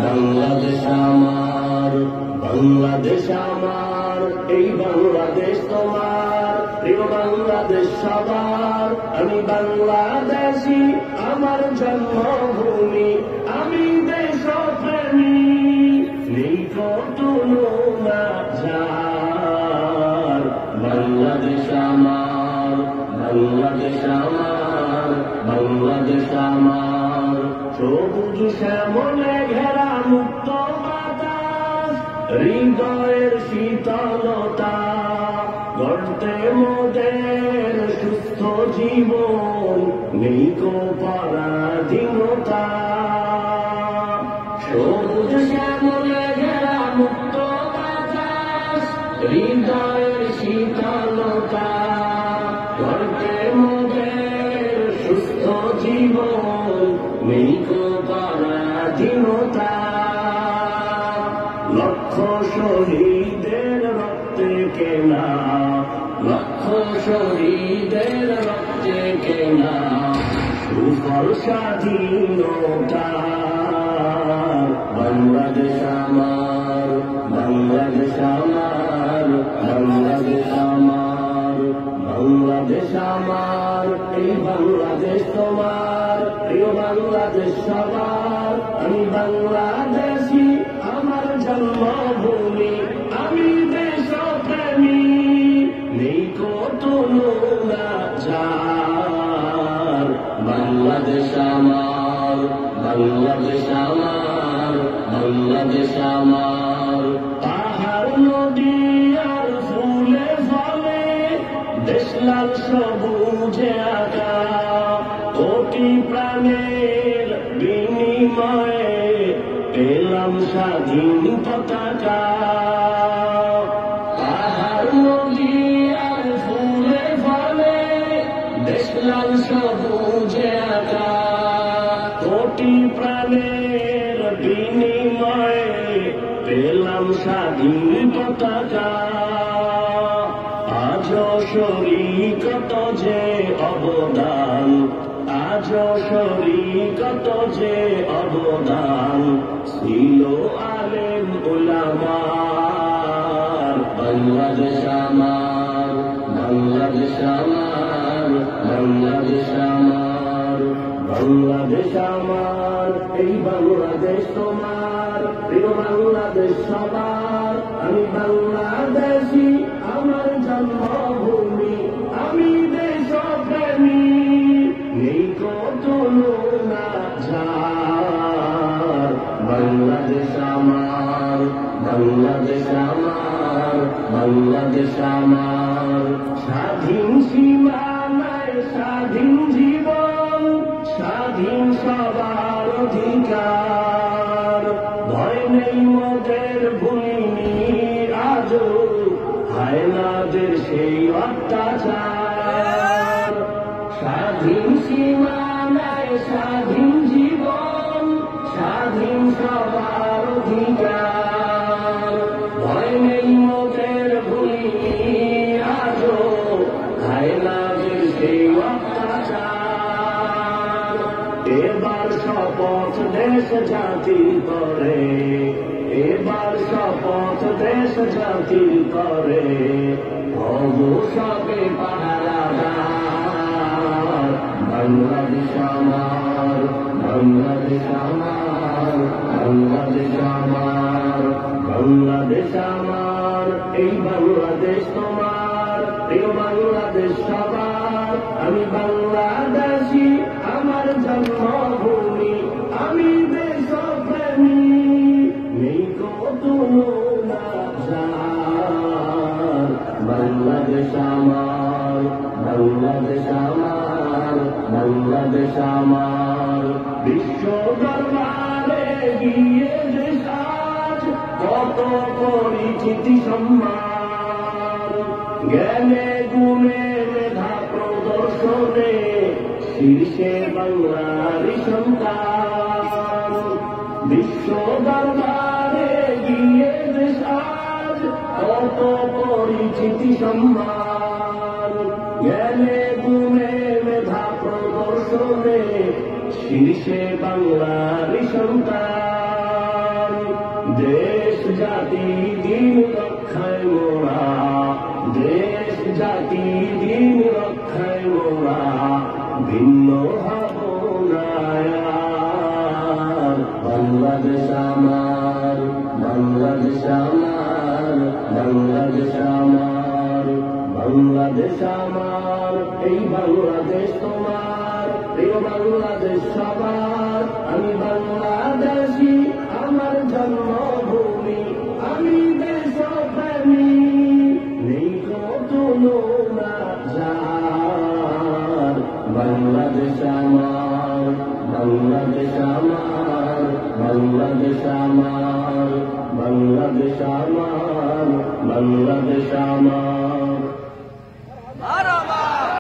বাংলাদেশ আমার, বাংলাদেশ আমার, এই বাংলাদেশ তোমার, প্রিয় বাংলাদেশ সবার। আমি বাংলাদেশী, আমার জন্মভূমি, আমি দেশপ্রেমী, নেই কত যার। বাংলাদেশ আমার, বাংলাদেশ আমার, বাংলাদেশ আমার, সবুজ শ্যামলে ঘেরা মুক্ত বাতাস, হৃদয়ের শীতলতা, গড়তে মোদের সুস্থ জীবন, নেই কো পরাধীনতা। সবুজ শ্যামলে ঘেরা মুক্ত বাতাস, হৃদয়ের শীতলতা, গড়তে মোদের সুস্থ জীবন, নেই কো পরাধীনতা। লক্ষ শহীদের রক্তে কেনা, লক্ষ শহীদের রক্তে কেনা, সুফল স্বাধীনতা। বাংলাদেশ আমার, বাংলাদেশ আমার, বাংলাদেশ আমার, বাংলাদেশ আমার, এই বাংলাদেশ তোমার, প্রিয় বাংলাদেশ সবার। আমি বাংলাদেশী, আমার জন্মভূমি, আমি দেশপ্রেমী, নেই কত যার। বাংলাদেশ আমার, বাংলাদেশ আমার, বাংলাদেশ আমার, পাহাড় নদী আর ফুলে ফলে, দেশ লাল সবুজে আঁকা, কোটি প্রাণের বিনিময়ে পেলাম স্বাধীন পতাকা। পাহাড় নদী আর ফুলে ফলে, দেশ লাল সবুজে আঁকা, কোটি প্রাণের বিনিময়ে পেলাম স্বাধীন পতাকা। আজ শরীকত যে অবদান, আজ শরীকত যে অবদান, ছিল আলেম উলামার। বাংলাদেশ আমার, বাংলাদেশ আমার, বাংলাদেশ আমার, বাংলাদেশ আমার, এই বাংলাদেশ তোমার, প্রিয় বাংলাদেশ সবার। আমি বাংলাদেশী, আমার জন্মভূমি, আমি দেশপ্রেমী, নেই কত যার। বাংলাদেশ আমার, বাংলাদেশ আমার, বাংলাদেশ আমার, স্বাধীন সীমানায় স্বাধীন জীবন, স্বাধীন সবার অধিকার, ভয় নেই মোদের ভূমি আজও, হায়নাদের সেই অত্যাচার। স্বাধীন সীমানায় স্বাধীন জীবন, স্বাধীন সবার অধিকার, ভয় নেই মোদের ভূমি আজও, হায়নাদের সেই অত্যাচার। এবার শপথ দেশ জাতির করে, এবার শপথ দেশ জাতির করে, হব সবে পাহারাদার। বাংলাদেশ আমার, বাংলাদেশ আমার, বাংলাদেশ আমার, বাংলাদেশ আমার, এই বাংলাদেশ তোমার, প্রিয় বাংলাদেশ সবার। আমি বাংলাদেশী, আমার জন্মভূমি, আমি দেশপ্রেমী, নেই কত যার। বাংলাদেশ আমার, বাংলাদেশ আমার, বাংলাদেশ আমার, বিশ্ব দরবারে গিয়ে দেশ আজ কত পরিচিতি সম্মান, জ্ঞানে গুণে মেধা প্রদর্শনে শীর্ষে বাংলারই সন্তান। বিশ্ব দরবারে গিয়ে দেশ আজ কত পরিচিতি সম্মান, জ্ঞানে গুণে মেধা প্রদর্শনে শীর্ষে বাংলারই সন্তান। দেশ জাতি দিন রক্ষায় মোরা, দেশ জাতি দিন রক্ষায় মোরা ভিন্ন হব না আর। বাংলাদেশ আমার, বাংলাদেশ আমার, বাংলাদেশ আমার, বাংলাদেশ আমার, এই বাংলাদেশ তোমার, প্রিয় বাংলাদেশ সবার। আমি বাংলাদেশী, আমার জন্মভূমি, আমি দেশপ্রেমী, নেই তুলনা যার। বাংলাদেশ আমার, বাংলাদেশ আমার, বাংলাদেশ আমার, বাংলাদেশ আমার, বাংলাদেশ আমার।